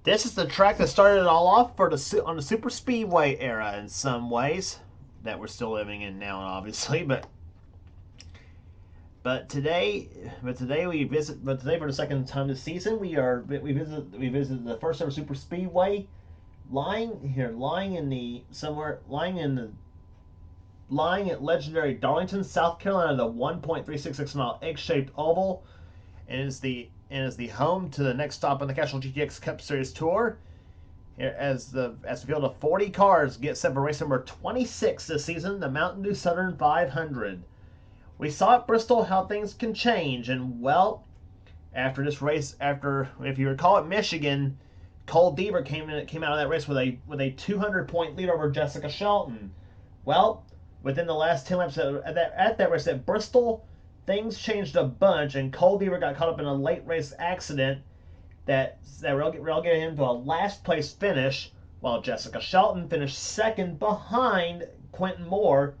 This is the track that started it all off for on the super speedway era in some ways that we're still living in now, obviously. But today we visit. But today for the second time this season, we visit the first ever super speedway, lying at legendary Darlington, South Carolina, the 1.366 mile egg-shaped oval, and is the home to the next stop on the Castrol GTX Cup Series Tour. Here, as the field of 40 cars get set for race number 26 this season, the Mountain Dew Southern 500. We saw at Bristol how things can change, and well, after this race, if you recall at Michigan, Cole Deaver came out of that race with a 200-point lead over Jessica Shelton. Well, within the last 10 laps at that race at Bristol, things changed a bunch, and Cole Deaver got caught up in a late race accident that relegated him to a last place finish, while Jessica Shelton finished second behind Quentin Moore,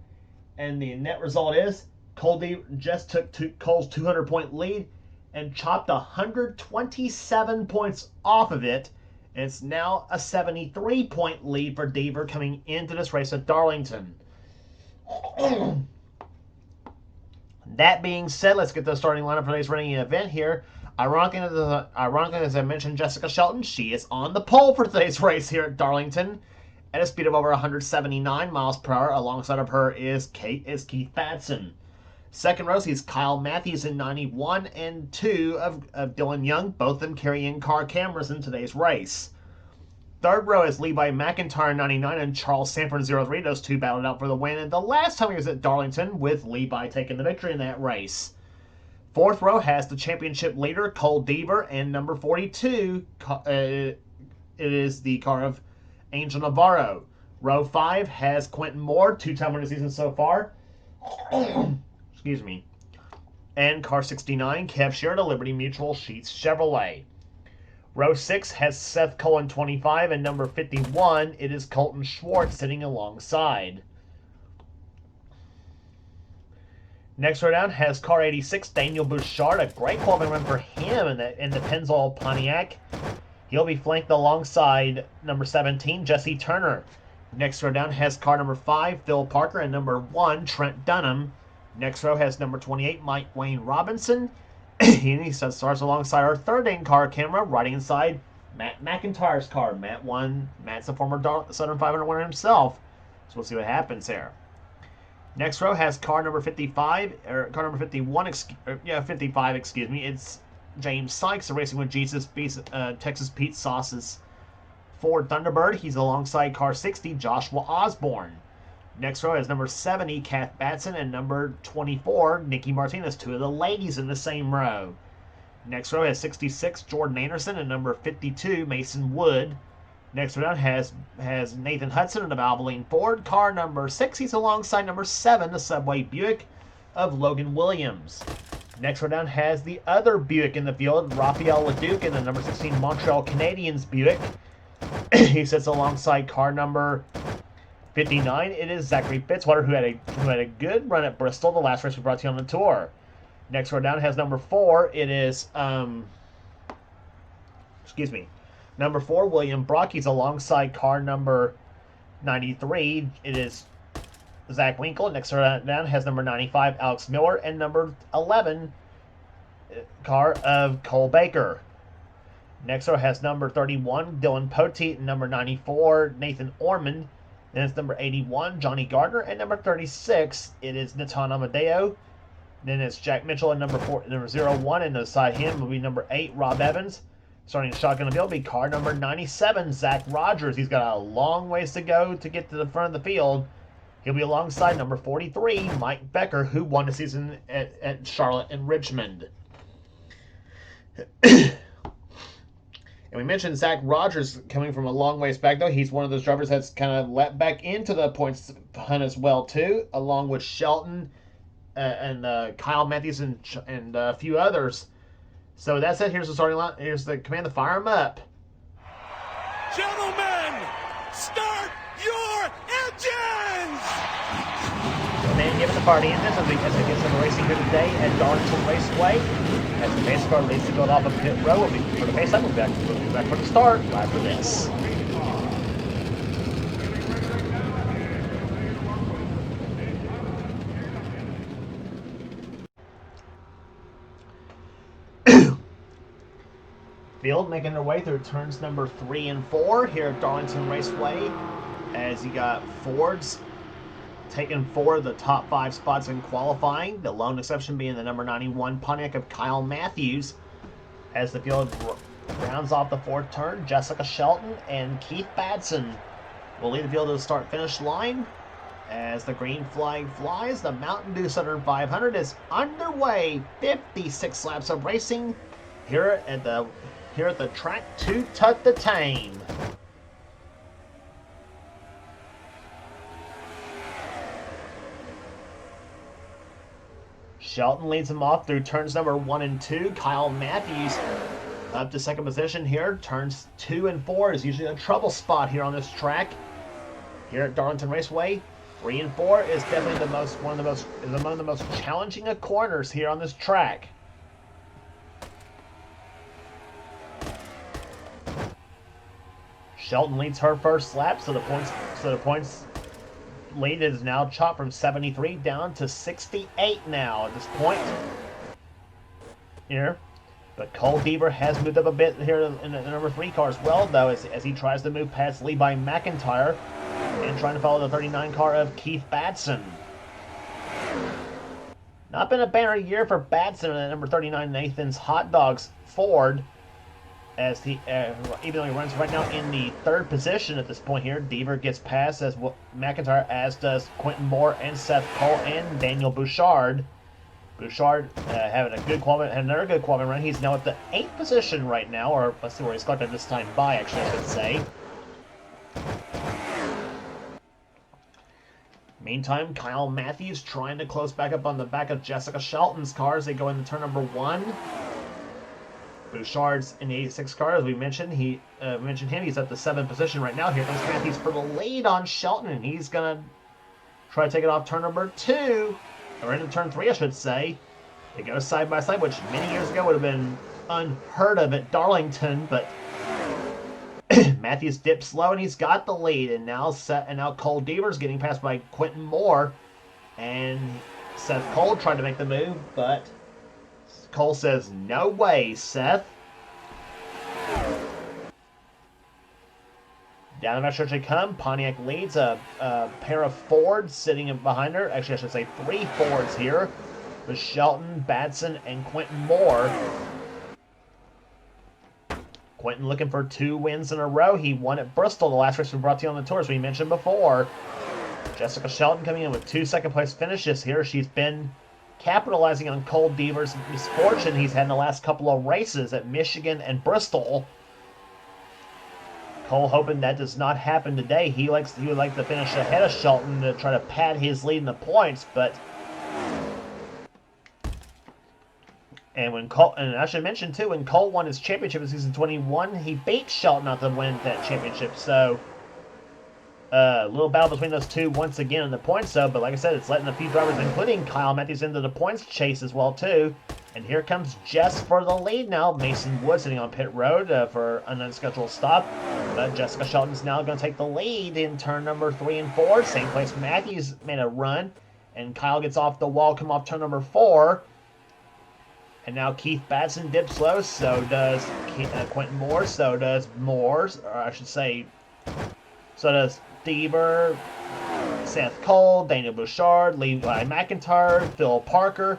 and the net result is Cole Deaver just took Cole's 200-point lead and chopped 127 points off of it. And it's now a 73-point lead for Deaver coming into this race at Darlington. That being said, let's get the starting lineup for today's running event here. Ironically, as I mentioned, Jessica Shelton, she is on the pole for today's race here at Darlington at a speed of over 179 miles per hour. Alongside of her is Keith Batson. Second row sees Kyle Matthews in 91 and 2 of Dylan Young, both of them carrying car cameras in today's race. Third row is Levi McIntyre 99 and Charles Sanford 03. Those two battled out for the win, and the last time he was at Darlington, with Levi taking the victory in that race. Fourth row has the championship leader, Cole Deaver, and number 42, it is the car of Angel Navarro. Row 5 has Quentin Moore, two-time winner of the season so far. Excuse me. And car 69, Kev Shearer, Liberty Mutual Sheets Chevrolet. Row 6 has Seth Cullen 25, and number 51, it is Colton Schwartz sitting alongside. Next row down has car 86, Daniel Bouchard, a great qualifying run for him in the Pennzoil Pontiac. He'll be flanked alongside number 17, Jesse Turner. Next row down has car number 5, Phil Parker, and number 1, Trent Dunham. Next row has number 28, Mike Wayne Robinson. He starts alongside our third in-car camera, riding inside Matt McIntyre's car. Matt's a former Southern 500 winner himself, so we'll see what happens here. Next row has car number 55, or car number 51, 55, excuse me. It's James Sykes, racing with Texas Pete Sauce's Ford Thunderbird. He's alongside car 60, Joshua Osborne. Next row is number 70, Kath Batson, and number 24, Nikki Martinez, two of the ladies in the same row. Next row has 66, Jordan Anderson, and number 52, Mason Wood. Next row down has Nathan Hudson and the Valvoline Ford. Car number 6, he's alongside number 7, the Subway Buick of Logan Williams. Next row down has the other Buick in the field, Raphael Leduc, and the number 16 Montreal Canadiens Buick. He sits alongside car number 59, it is Zachary Fitzwater, who had a good run at Bristol, the last race we brought to you on the tour. Next row down has number 4, it is, number 4, William Brock. He's alongside car number 93, it is Zach Winkle. Next row down has number 95, Alex Miller, and number 11, car of Cole Baker. Next row has number 31, Dylan Poteet, and number 94, Nathan Ormond. Then it's number 81, Johnny Gardner, and number 36, it is Natan Amadeo. Then it's Jack Mitchell and number 01, and beside him will be number 8, Rob Evans. Starting shotgun the field will be car number 97, Zach Rogers. He's got a long ways to go to get to the front of the field. He'll be alongside number 43, Mike Becker, who won the season at Charlotte and Richmond. And we mentioned Zach Rogers coming from a long ways back, though. He's one of those drivers that's kind of let back into the points hunt as well, too, along with Shelton and Kyle Matthews and a few others. So that's it. Here's the starting line. Here's the command to fire him up. Gentlemen, start your engines! man giving the party engines as we get some racing here today at Darlington Raceway. As the pace car leads the field off of pit row, for the pace up, we'll be back for the start right after this. Field making their way through turns number 3 and 4 here at Darlington Raceway, as you got Fords taking 4 of the top 5 spots in qualifying, the lone exception being the number 91 Pontiac of Kyle Matthews. As the field rounds off the 4th turn, Jessica Shelton and Keith Badson will lead the field to the start-finish line. As the green flag flies, the Mountain Dew Southern 500 is underway. 56 laps of racing here at the track to Tut the Tame. Shelton leads him off through turns number 1 and 2. Kyle Matthews up to second position here. Turns 2 and 4 is usually a trouble spot here on this track. Here at Darlington Raceway, 3 and 4 is definitely one of the most challenging of corners here on this track. Shelton leads her first lap, so the points lead is now chopped from 73 down to 68 now at this point. Here, but Cole Deaver has moved up a bit here in the number 3 car as well, though, as he tries to move past Levi McIntyre and trying to follow the 39 car of Keith Badson. Not been a banner year for Badson and number 39 Nathan's Hot Dogs Ford, as he even though he runs right now in the 3rd position at this point here. Deaver gets past as McIntyre, as does Quentin Moore and Seth Cole and Daniel Bouchard. Bouchard having another good qualifying run. He's now at the 8th position right now, or let's see where he's collected this time by, actually, I should say. Meantime, Kyle Matthews trying to close back up on the back of Jessica Shelton's car as they go into turn number 1. Bouchard's in the 86 car, as we mentioned. He's at the 7th position right now. Here comes Matthews for the lead on Shelton, and he's gonna try to take it off turn number 2, or into turn 3, I should say. They go side by side, which many years ago would have been unheard of at Darlington, but Matthews dips low and he's got the lead, and now Cole Deaver's getting passed by Quentin Moore, and Seth Cole tried to make the move, but Cole says, "No way, Seth." Down the stretch they come. Pontiac leads a pair of Fords sitting behind her. Actually, I should say 3 Fords here, with Shelton, Badson, and Quentin Moore. Quentin looking for 2 wins in a row. He won at Bristol, the last race we brought to you on the tour, as we mentioned before. Jessica Shelton coming in with 2 second-place finishes here. She's been capitalizing on Cole Deaver's misfortune he's had in the last couple of races at Michigan and Bristol. Cole hoping that does not happen today. He would like to finish ahead of Shelton to try to pad his lead in the points, but and I should mention too, when Cole won his championship in season 21, he beat Shelton out to win that championship. So a little battle between those two once again in the points, though. But like I said, it's letting a few drivers, including Kyle Matthews, into the points chase as well too. And here comes Jess for the lead now. Mason Wood sitting on pit road for an unscheduled stop. But Jessica Shelton's now going to take the lead in turn number 3 and 4. Same place Matthews made a run. And Kyle gets off the wall, come off turn number 4. And now Keith Badson dips low. So does Quentin Moore. So does Moore's, or I should say, so does Deaver, Seth Cole, Daniel Bouchard, Levi McIntyre, Phil Parker,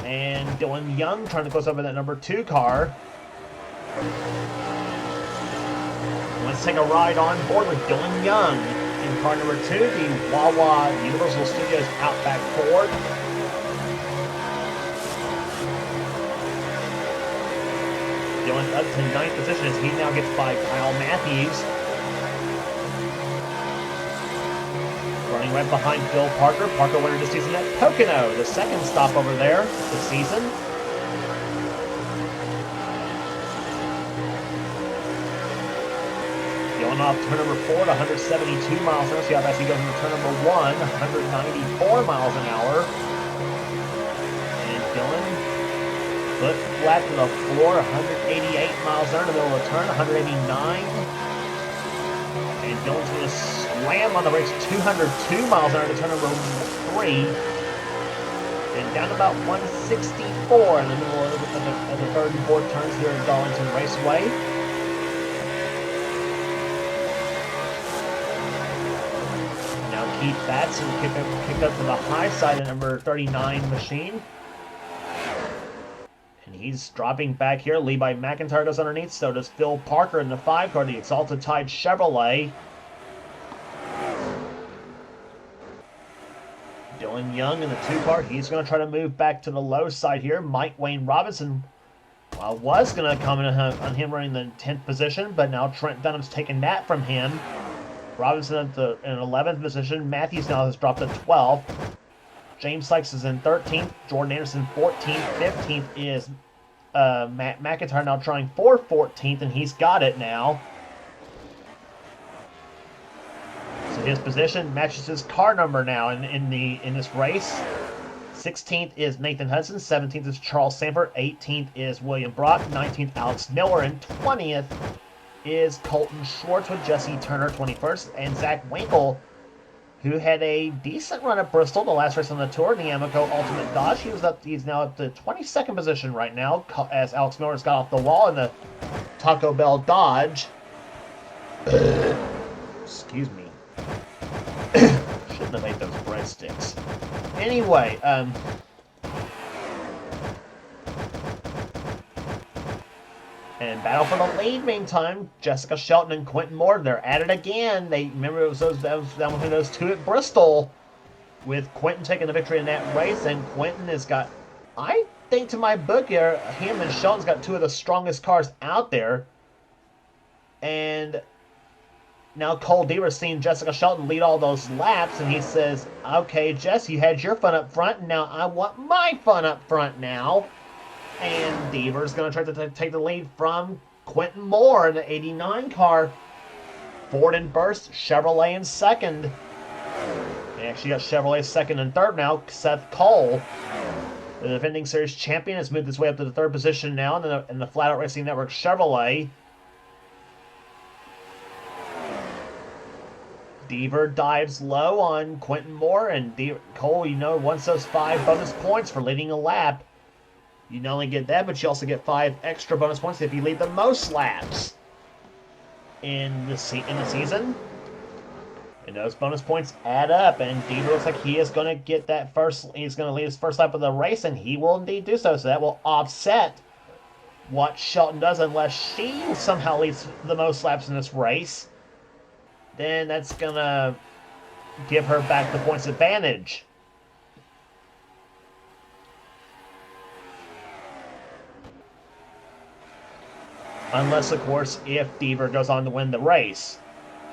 and Dylan Young trying to close over that number 2 car. Let's take a ride on board with Dylan Young in car number 2, the Wawa Universal Studios Outback Ford. Dylan up to 9th position as he now gets by Kyle Matthews. Running right behind Phil Parker. Parker winner this season at Pocono, the 2nd stop over there this season. Dylan Shelton off turn number 4 to 172 miles an hour. See how fast he goes into turn number 1, 194 miles an hour. And Dylan, foot flat to the floor, 188 miles an hour in the middle of the turn, 189. And Dylan's going to slam on the brakes, 202 miles an hour to turn number 3. And down to about 164 in the middle of the third and fourth turns here at Darlington Raceway. Now Keith Batson kicked up to the high side of number 39 machine. And he's dropping back here. Levi McIntyre goes underneath, so does Phil Parker in the 5 car, the Exalted Tide Chevrolet. Dylan Young in the 2 car. He's going to try to move back to the low side here. Mike Wayne Robinson was going to come in on him running the 10th position, but now Trent Dunham's taken that from him. Robinson in 11th position. Matthews now has dropped to 12th. James Sykes is in 13th. Jordan Anderson 14th. 15th is Matt McIntyre now trying for 14th, and he's got it now. So his position matches his car number now in this race. 16th is Nathan Hudson. 17th is Charles Sanford. 18th is William Brock. 19th Alex Miller. And 20th is Colton Schwartz with Jesse Turner 21st. And Zach Winkle, who had a decent run at Bristol, the last race on the tour, in the Amoco Ultimate Dodge. He's now up to 22nd position right now, as Alex Miller's got off the wall in the Taco Bell Dodge. Excuse me. Shouldn't have ate those breadsticks. Anyway, and battle for the lead meantime, Jessica Shelton and Quentin Moore, they're at it again. Remember that was those 2 at Bristol, with Quentin taking the victory in that race, and Quentin has got, I think to my book here, him and Shelton's got 2 of the strongest cars out there. And now Cole Deaver's seen Jessica Shelton lead all those laps, and he says, okay, Jess, you had your fun up front, and now I want my fun up front now. And Deaver's going to try to take the lead from Quentin Moore in the 89 car. Ford in first, Chevrolet in second. They actually got Chevrolet second and third now. Seth Cole, the defending series champion, has moved his way up to the 3rd position now in the Flat Out Racing Network Chevrolet. Deaver dives low on Quentin Moore, and Cole, wants those 5 bonus points for leading a lap. You not only get that, but you also get 5 extra bonus points if you lead the most laps in the season. And those bonus points add up, and Deaver looks like he is going to get that he's going to lead his first lap of the race, and he will indeed do so. So that will offset what Shelton does unless she somehow leads the most laps in this race. Then that's going to give her back the points advantage. Unless, of course, if Deaver goes on to win the race.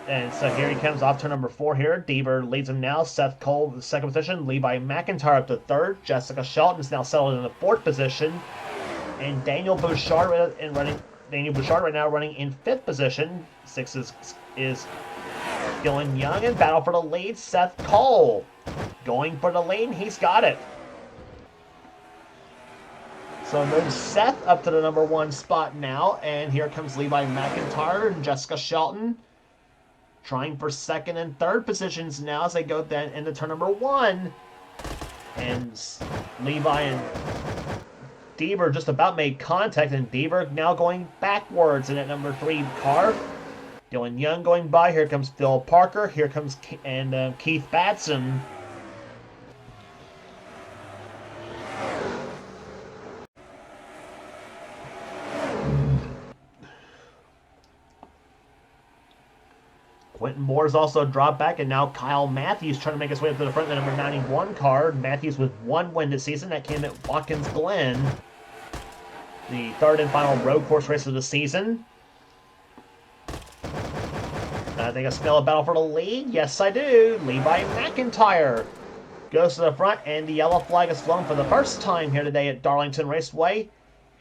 And so here he comes off turn number 4 here. Deaver leads him now. Seth Cole, the 2nd position. Levi McIntyre up to 3rd. Jessica Shelton is now settled in the 4th position. And Daniel Bouchard right now running in 5th position. 6th is Dylan Young, and battle for the lead, Seth Cole. Going for the lead, he's got it. So moves Seth up to the number 1 spot now, and here comes Levi McIntyre and Jessica Shelton trying for 2nd and 3rd positions now as they go then into turn number 1. And Levi and Deaver just about made contact, and Deaver now going backwards in that number 3 car. Dylan Young going by. Here comes Phil Parker. Here comes Keith Batson. Quentin Moore's also dropped back, and now Kyle Matthews trying to make his way up to the front of the number 91 car. Matthews with 1 win this season. That came at Watkins Glen, the 3rd and final road course race of the season. I think I smell a battle for the lead. Yes, I do. Levi McIntyre goes to the front, and the yellow flag is flown for the first time here today at Darlington Raceway.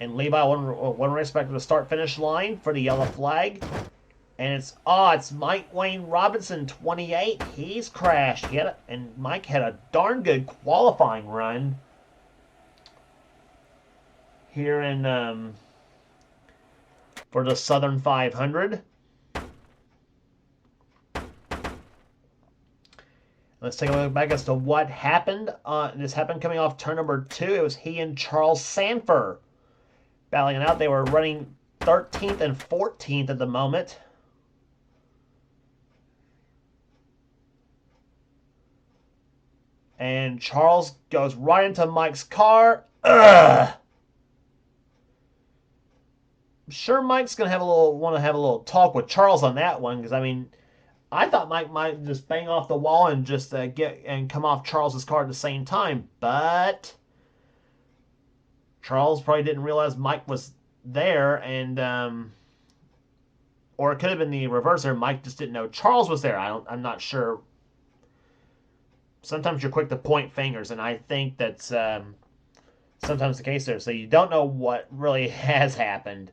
And Levi one race back to the start-finish line for the yellow flag. And it's Mike Wayne Robinson, 28. He's crashed. And Mike had a darn good qualifying run here in for the Southern 500. Let's take a look back as to what happened. This happened coming off turn number 2. It was he and Charles Sanford battling it out. They were running 13th and 14th at the moment. And Charles goes right into Mike's car. Ugh! I'm sure Mike's gonna want to have a little talk with Charles on that one, because I mean, I thought Mike might just bang off the wall and just come off Charles's car at the same time, but Charles probably didn't realize Mike was there, and or it could have been the reverse there. Mike just didn't know Charles was there. I'm not sure. Sometimes you're quick to point fingers, and I think that's sometimes the case there. So you don't know what really has happened.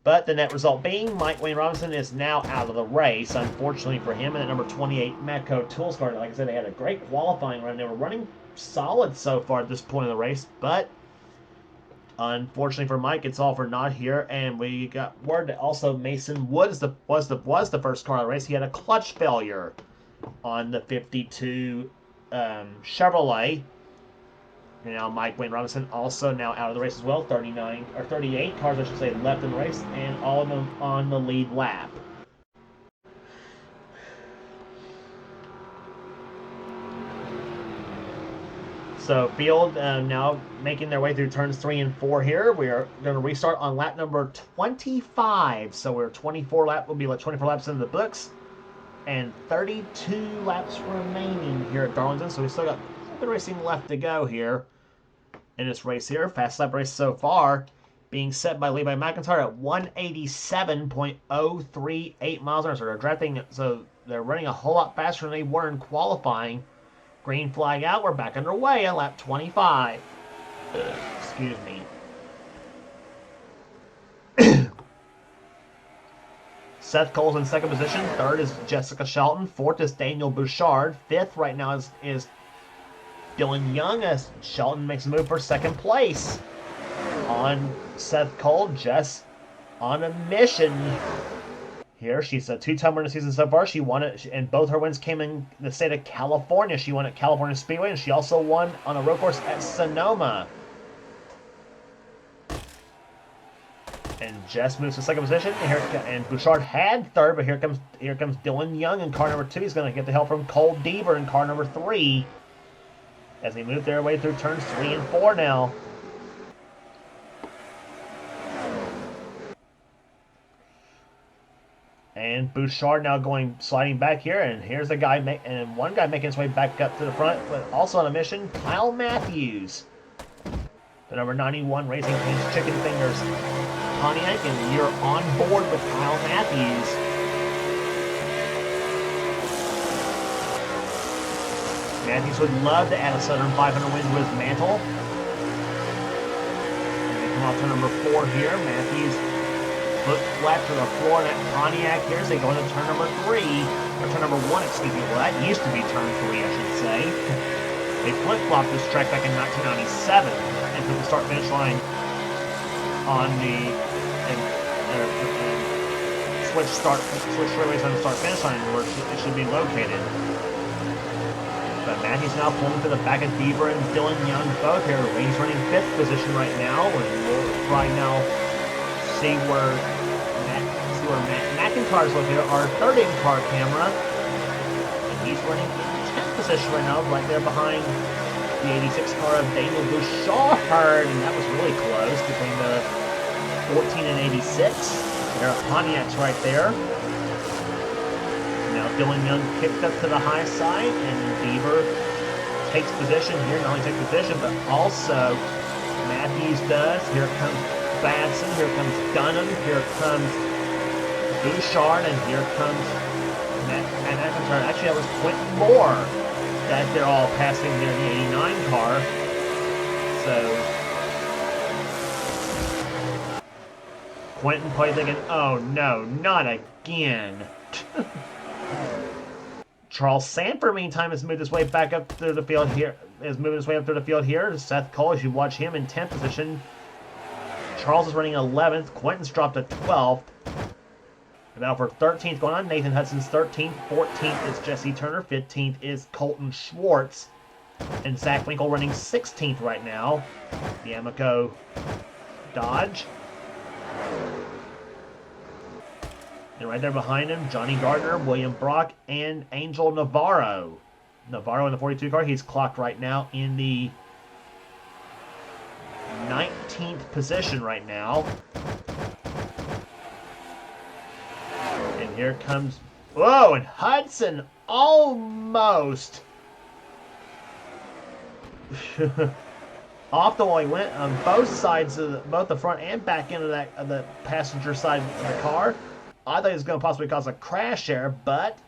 But the net result being, Mike Wayne Robinson is now out of the race, unfortunately for him. And the number 28 Matco Tools car, like I said, they had a great qualifying run. They were running solid so far at this point in the race, but unfortunately for Mike, it's all for naught here. And we got word that also Mason Woods was the first car of the race. He had a clutch failure on the 52 Chevrolet. And now Mike Wayne Robinson also now out of the race as well. 38 cars, I should say, left in the race, and all of them on the lead lap. So field now making their way through turns 3 and 4 here. We are going to restart on lap number 25. So we're 24 laps in the books, and 32 laps remaining here at Darlington. So we still got a little bit of racing left to go here in this race here. Fast lap race so far being set by Levi McIntyre at 187.038 miles an hour. So they're running a whole lot faster than they were in qualifying. Green flag out. We're back underway on lap 25. Excuse me. Seth Cole's in second position. Third is Jessica Shelton. Fourth is Daniel Bouchard. Fifth right now is Dylan Young, as Shelton makes a move for second place. On Seth Cole, Jess on a mission here. She's a two-time winner this season so far. She won it, and both her wins came in the state of California. She won at California Speedway, and she also won on a road course at Sonoma. And Jess moves to second position. And Bouchard had third, but here comes Dylan Young in car number 2. He's going to get the help from Cole Deaver in car number 3. As they move their way through turns 3 and 4 now. And Bouchard now sliding back here, and here's one guy making his way back up to the front, but also on a mission, Kyle Matthews. The number 91 Racing Kings Chicken Fingers Pontiac, and you're on board with Kyle Matthews. Matthews would love to add a Southern 500 win to his mantle. And they come off to number 4 here. Matthews foot flat to the floor in that Pontiac here as they go into turn number 3. Or turn number 1, excuse me. Well, that used to be turn 3, I should say. They flip-flopped this track back in 1997 and took the start-finish line on the switch straightways on the start-finish line where it should be located. But Matthews now pulling to the back of Deaver and Dylan Young both here. He's running 5th position right now. And we'll right now see where McIntyre's located, our third in-car camera. And he's running in 10th position right now, right there behind the 86 car of Daniel Bouchard. And that was really close between the 14 and 86. There are Pontiacs right there. Now Dylan Young kicked up to the high side, and Deaver takes position here. Not only takes position, but also Matthews does. Here comes Batson, here comes Dunham, here comes Bouchard, and here comes McIntyre. Actually, that was Quentin Moore that they're all passing near the 89 car. So Quentin probably thinking, oh no, not again. Charles Sanford, meantime, has moved his way back up through the field here. Is moving his way up through the field here. Seth Cole, as you watch him in 10th position. Charles is running 11th. Quentin's dropped to 12th. Now for 13th going on, Nathan Hudson's 13th. 14th is Jesse Turner. 15th is Colton Schwartz. And Zach Winkle running 16th right now. The Amoco Dodge. And right there behind him, Johnny Gardner, William Brock, and Angel Navarro. Navarro in the 42 car. He's clocked right now in the 19th position right now. And here comes... Whoa, and Hudson almost... off the wall he went on both sides of both the front and back end of the passenger side of the car. I thought it was going to possibly cause a crash there, but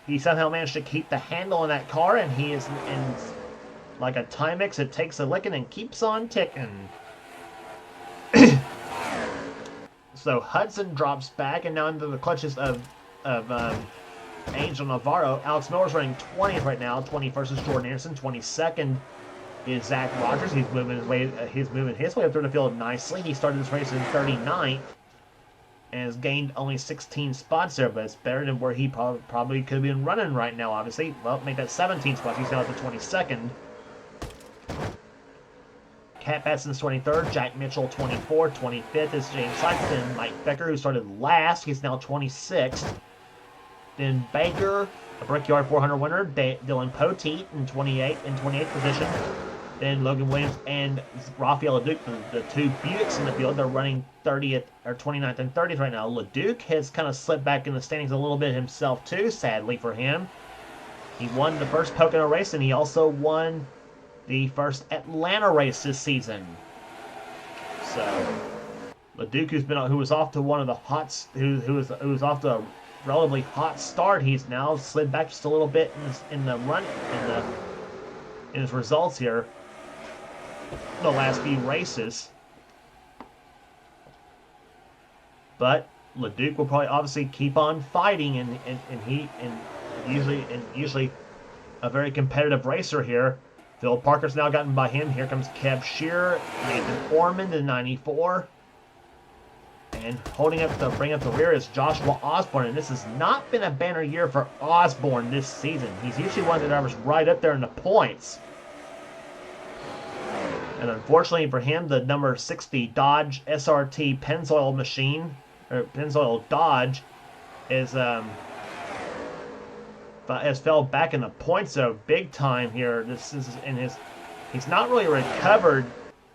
he somehow managed to keep the handle on that car, and he is in like a Timex. It takes a licking and keeps on ticking. So Hudson drops back, and now into the clutches of Angel Navarro. Alex Miller's running 20th right now. 21st is Jordan Anderson. 22nd is Zach Rogers. He's moving his way up through the field nicely. He started this race in 39th. And has gained only 16 spots there, but it's better than where he probably could have been running right now, obviously. Well, make that 17 spots. He's now at the 22nd. Cat Batson's 23rd. Jack Mitchell, 24th. 25th is James Sykes. Mike Becker, who started last. He's now 26th. Then Baker, a Brickyard 400 winner. Dylan Poteet in 28th position. Then Logan Williams and Rafael LeDuc, the two Buicks in the field, they're running 30th or 29th and 30th right now. LeDuc has kind of slipped back in the standings a little bit himself too, sadly for him. He won the first Pocono race, and he also won the first Atlanta race this season. So LeDuc, who was off to one of the hots, who was off to a relatively hot start, he's now slid back just a little bit in his results here. The last few races, but LeDuc will probably obviously keep on fighting, and usually a very competitive racer here. Phil Parker's now gotten by him. Here comes Kev Shearer, Nathan Ormond in 94, and bring up the rear is Joshua Osborne. And this has not been a banner year for Osborne this season. He's usually one of the drivers right up there in the points. And unfortunately for him, the number 60 Dodge SRT Pennzoil machine, or Pennzoil Dodge, has fell back in the points so big time here. He's not really recovered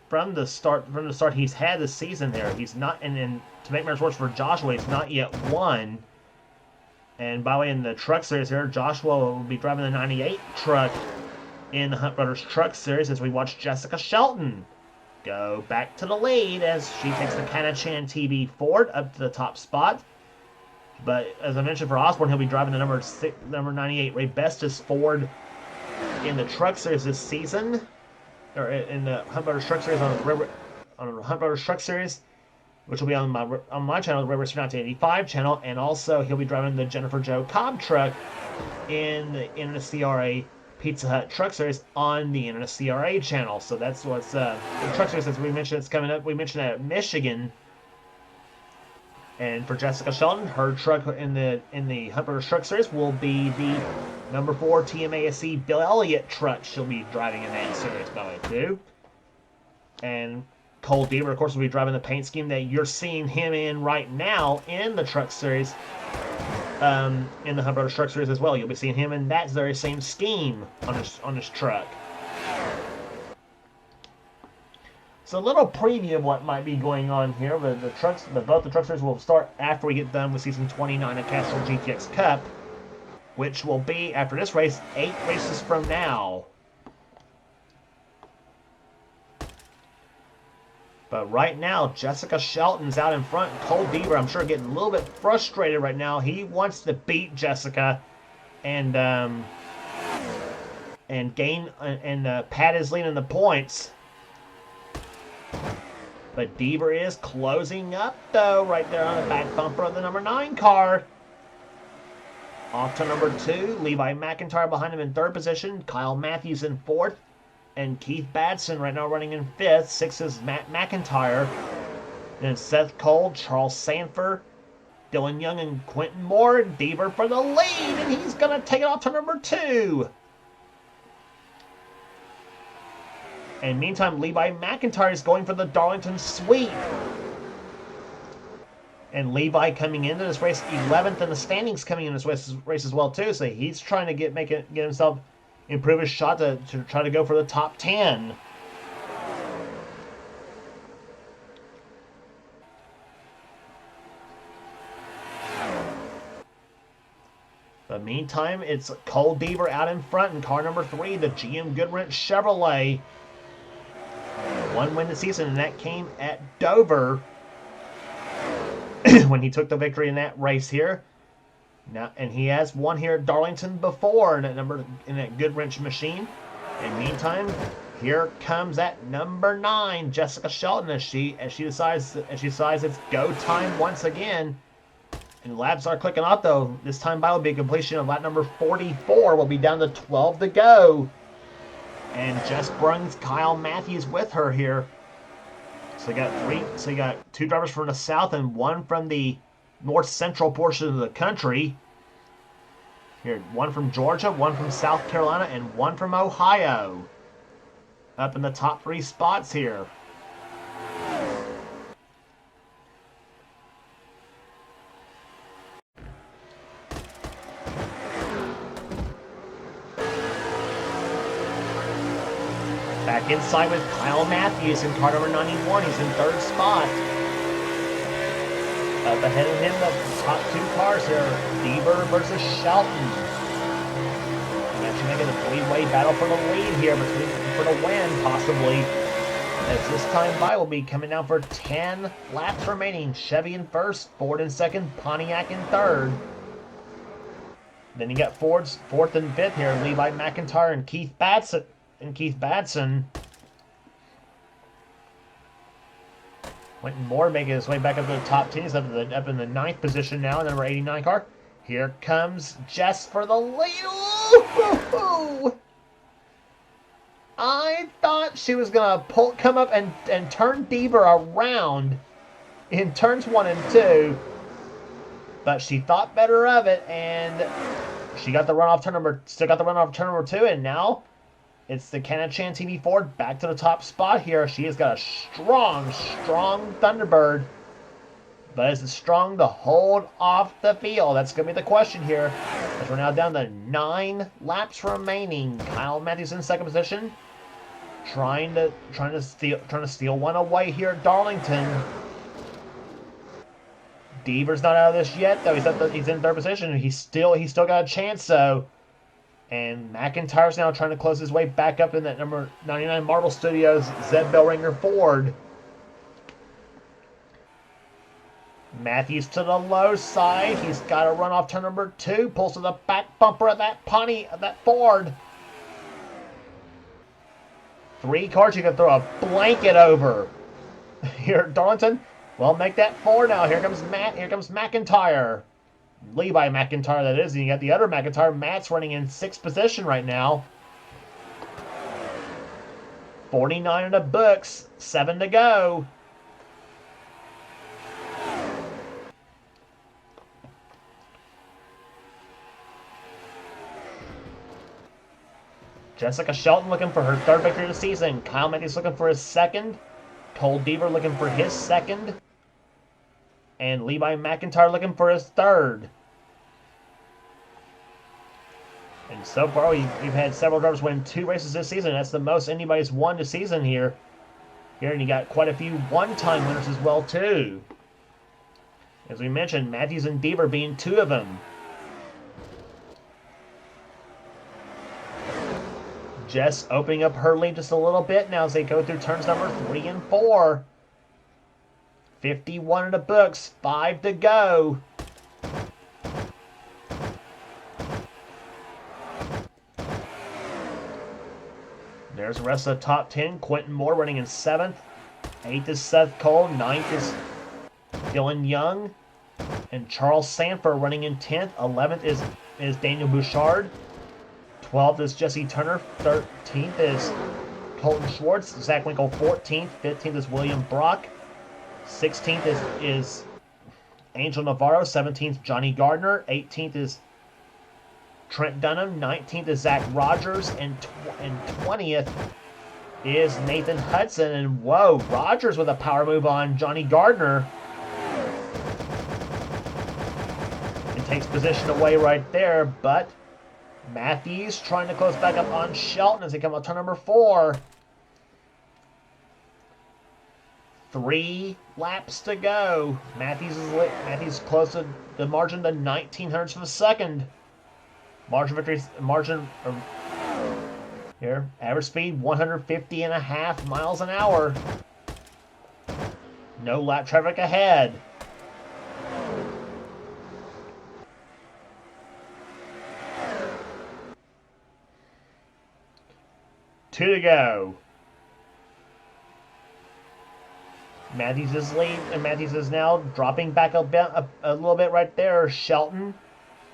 from the start he's had this season there. He's not, and to make matters worse for Joshua, he's not yet won. And by the way, in the truck series here, Joshua will be driving the 98 truck in the Hunt Brothers Truck Series as we watch Jessica Shelton go back to the lead as she takes the Canachan TV Ford up to the top spot. But as I mentioned for Osborne, he'll be driving the number 98 Ray Bestis Ford in the Truck Series this season, or in the Hunt Brothers Truck Series on the Hunt Brothers Truck Series, which will be on my channel, the Red Racer 1985 channel, and also he'll be driving the Jennifer Jo Cobb truck in the NNSCRA Pizza Hut Truck Series on the NNSCRA channel. So that's what's the Truck Series, as we mentioned, it's coming up. We mentioned that at Michigan. And for Jessica Shelton, her truck in the Hunt Brothers Truck Series will be the number 4 TMASC Bill Elliott truck. She'll be driving in that series, by the way, too. And Cole Deaver, of course, will be driving the paint scheme that you're seeing him in right now in the Truck Series. In the Hunt Brothers Truck Series as well. You'll be seeing him in that very same scheme on his truck. So a little preview of what might be going on here. Both the truck series will start after we get done with season 29 of Castrol GTX Cup, which will be, after this race, 8 races from now. But right now, Jessica Shelton's out in front. Cole Deaver, I'm sure, getting a little bit frustrated right now. He wants to beat Jessica and pad his lead in the points. But Deaver is closing up, though, right there on the back bumper of the number 9 car. Off to number 2, Levi McIntyre behind him in 3rd position. Kyle Matthews in 4th. And Keith Badson right now running in 5th. 6th is Matt McIntyre. Then Seth Cole, Charles Sanford, Dylan Young, and Quentin Moore. Deaver for the lead, and he's going to take it off to number 2. And meantime, Levi McIntyre is going for the Darlington sweep. And Levi coming into this race 11th in the standings coming in this race as well too. So he's trying to get himself improve his shot to try to go for the top 10. But meantime, it's Cole Deaver out in front in car number 3, the GM Goodwrench Chevrolet. 1 win this season, and that came at Dover when he took the victory in that race here. Now, and he has won here at Darlington before in that Goodwrench machine. And meantime, here comes that number 9, Jessica Shelton, as she decides it's go time once again. And laps are clicking off though. This time by will be completion of lap number 44. We'll be down to 12 to go. And Jess brings Kyle Matthews with her here. So you got 2 drivers from the south and 1 from the north central portion of the country. Here, 1 from Georgia, 1 from South Carolina, and 1 from Ohio. Up in the top 3 spots here. Back inside with Kyle Matthews in car number 91. He's in 3rd spot. Up ahead of him, the top 2 cars here, Deaver versus Shelton. Actually making a 3-way battle for the lead here, for the win, possibly. As this time by will be coming down for 10 laps remaining. Chevy in 1st, Ford in 2nd, Pontiac in 3rd. Then you got Ford's 4th and 5th here, Levi McIntyre and Keith Badson. Quentin Moore making his way back up to the top 10. He's up in the 9th position now in the number 89 car. Here comes Jess for the lead. Ooh! I thought she was going to come up and turn Deaver around in turns 1 and 2. But she thought better of it, and she got the runoff turn number 2, and now it's the Canachan TV Ford back to the top spot here. She has got a strong Thunderbird. But is it strong to hold off the field? That's going to be the question here. As we're now down to 9 laps remaining. Kyle Matthews in 2nd position. Trying to steal one away here at Darlington. Deaver's not out of this yet, though. He's in 3rd position. He's still got a chance, though. And McIntyre's now trying to close his way back up in that number 99 Marble Studios Zed Bellringer Ford. Matthews to the low side. He's got to run off turn number 2. Pulls to the back bumper of that Ford. 3 cars you can throw a blanket over. Here at Darlington, well, make that 4 now. Here comes McIntyre. Levi McIntyre, that is. And you got the other McIntyre. Matt's running in 6th position right now. 49 in the books. 7 to go. Jessica Shelton looking for her 3rd victory of the season. Kyle Matthews looking for his 2nd. Cole Deaver looking for his 2nd. And Levi McIntyre looking for his 3rd. And so far, we've had several drivers win 2 races this season. That's the most anybody's won this season here. And you got quite a few one-time winners as well, too. As we mentioned, Matthews and Deaver being 2 of them. Jess opening up her lead just a little bit now as they go through turns number 3 and 4. 51 in the books, 5 to go. There's the rest of the top 10. Quentin Moore running in 7th. 8th is Seth Cole. 9th is Dylan Young. And Charles Sanford running in 10th. 11th is Daniel Bouchard. 12th is Jesse Turner. 13th is Colton Schwartz. Zach Winkle 14th. 15th is William Brock. 16th is Angel Navarro. 17th Johnny Gardner. 18th is Trent Dunham. 19th is Zach Rogers. And 20th is Nathan Hudson. And whoa, Rogers with a power move on Johnny Gardner. And takes position away right there, but Matthews trying to close back up on Shelton as they come up turn number 4. 3 laps to go. Matthews close to the margin to 1900ths of a second. Here, average speed 150.5 miles an hour. No lap traffic ahead. Two to go. Matthews is lead, and Matthews is now dropping back a little bit right there. Shelton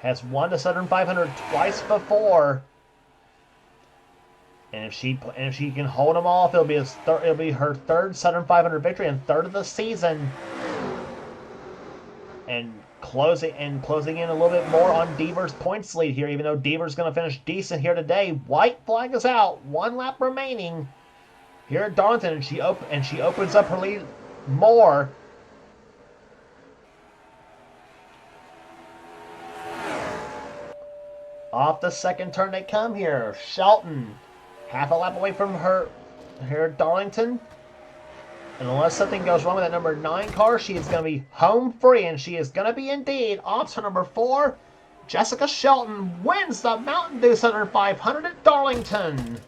has won the Southern 500 twice before, and if she can hold them off, it'll be her 3rd Southern 500 victory and 3rd of the season. And closing in a little bit more on Deaver's points lead here, even though Deaver's going to finish decent here today. White flag is out. 1 lap remaining here at Darlington, and she opens up her lead more. Off the second turn they come here. Shelton, half a lap away from her here at Darlington. And unless something goes wrong with that number 9 car, she is going to be home free, and she is going to be indeed. Off to number 4, Jessica Shelton wins the Mountain Dew Southern 500 at Darlington.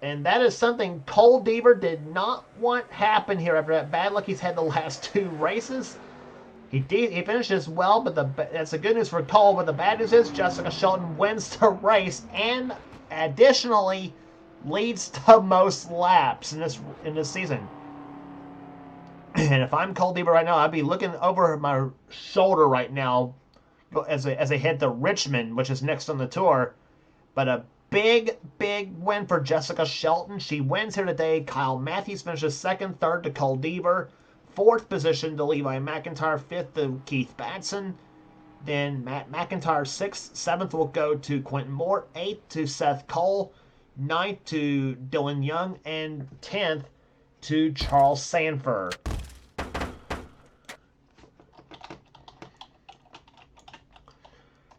And that is something Cole Deaver did not want happen here after that bad luck he's had the last 2 races. He finishes well, but that's the good news for Cole. But the bad news is Jessica Shelton wins the race and additionally leads to most laps in this season. And if I'm Cole Deaver right now, I'd be looking over my shoulder right now as I head to Richmond, which is next on the tour. But a big win for Jessica Shelton. She wins here today. Kyle Matthews finishes 2nd, 3rd to Cole Deaver. 4th position to Levi McIntyre, 5th to Keith Batson. Then Matt McIntyre 6th, 7th will go to Quentin Moore, 8th to Seth Cole, 9th to Dylan Young, and 10th to Charles Sanford.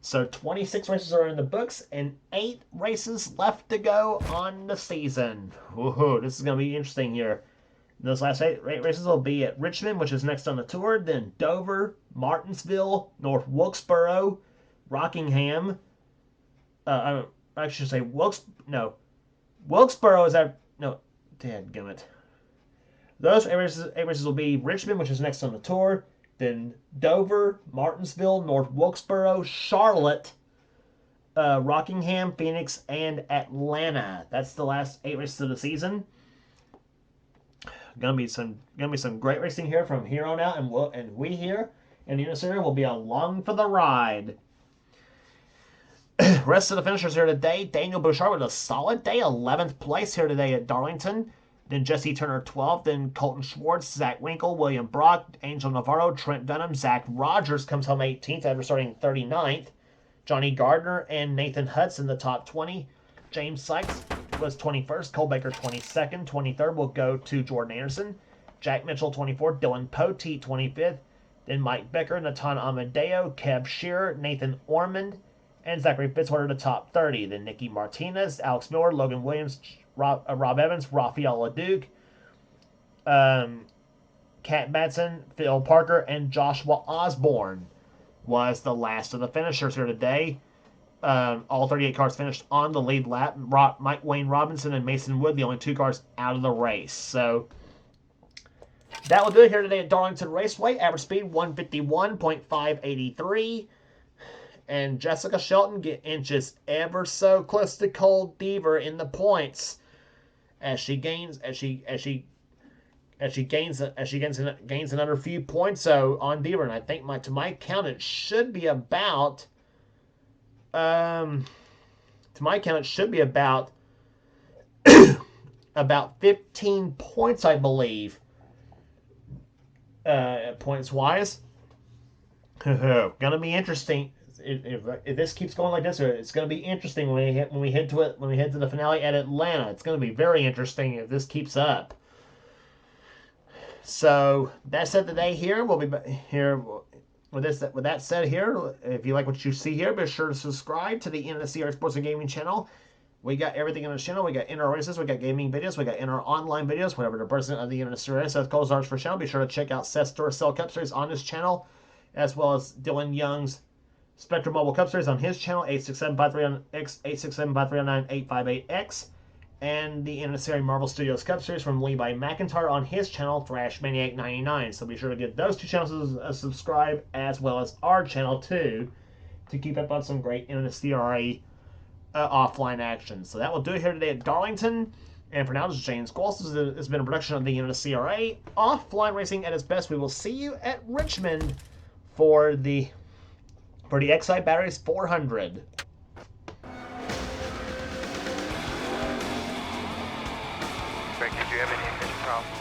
So 26 races are in the books and 8 races left to go on the season. Woohoo, this is going to be interesting here. Those last 8 races will be at Richmond, which is next on the tour, then Dover, Martinsville, North Wilkesboro, Rockingham. I should say Wilkesboro is at dadgummit. Those 8 races will be Richmond, which is next on the tour, then Dover, Martinsville, North Wilkesboro, Charlotte, Rockingham, Phoenix, and Atlanta. That's the last 8 races of the season. Gonna be some great racing here from here on out, and we here in the NNSCRA will be along for the ride. Rest of the finishers here today: Daniel Bouchard with a solid day, 11th place here today at Darlington. Then Jesse Turner 12th, then Colton Schwartz, Zach Winkle, William Brock, Angel Navarro, Trent Dunham, Zach Rogers comes home 18th after starting 39th. Johnny Gardner and Nathan Hudson the top 20. James Sykes was 21st, Cole Baker 22nd, 23rd will go to Jordan Anderson, Jack Mitchell 24th, Dylan Poteet 25th, then Mike Becker, Natan Amadeo, Kev Shearer, Nathan Ormond, and Zachary Fitzwater the top 30. Then Nicky Martinez, Alex Miller, Logan Williams, Rob Evans, Rafael LaDuke, Kat Batson, Phil Parker, and Joshua Osborne was the last of the finishers here today. All 38 cars finished on the lead lap. Wayne Robinson and Mason Wood, the only 2 cars out of the race. So that will do it here today at Darlington Raceway. Average speed 151.583. And Jessica Shelton get inches ever so close to Cold Deaver in the points as she gains gains another few points so on Deaver. And I think to my count it should be about about 15 points, I believe, points wise. Gonna be interesting if this keeps going like this. It's gonna be interesting when we head to the finale at Atlanta. It's gonna be very interesting if this keeps up. So that's it today. Here we'll be here. With that said, here, if you like what you see here, be sure to subscribe to the NNSCRA Sports and Gaming channel. We got everything on the channel. We got inner races, we got gaming videos, we got inner online videos, whatever the president of the NNSCRA Seth calls ours for channel. Be sure to check out Seth's Duracell Cup Series on his channel, as well as Dylan Young's Spectrum Mobile Cup Series on his channel, 867-539-X, 867-539-858X, and the NNSCRA Marvel Studios Cup Series from Levi McIntyre on his channel, Thrash Maniac 99. So be sure to give those two channels a subscribe, as well as our channel too, to keep up on some great NNSCRA offline action. So that will do it here today at Darlington. And for now, this is James Qualls. This has been a production of the NNSCRA Offline Racing at its best. We will see you at Richmond for the XI Batteries 400. Greg, did you have any ignition problems?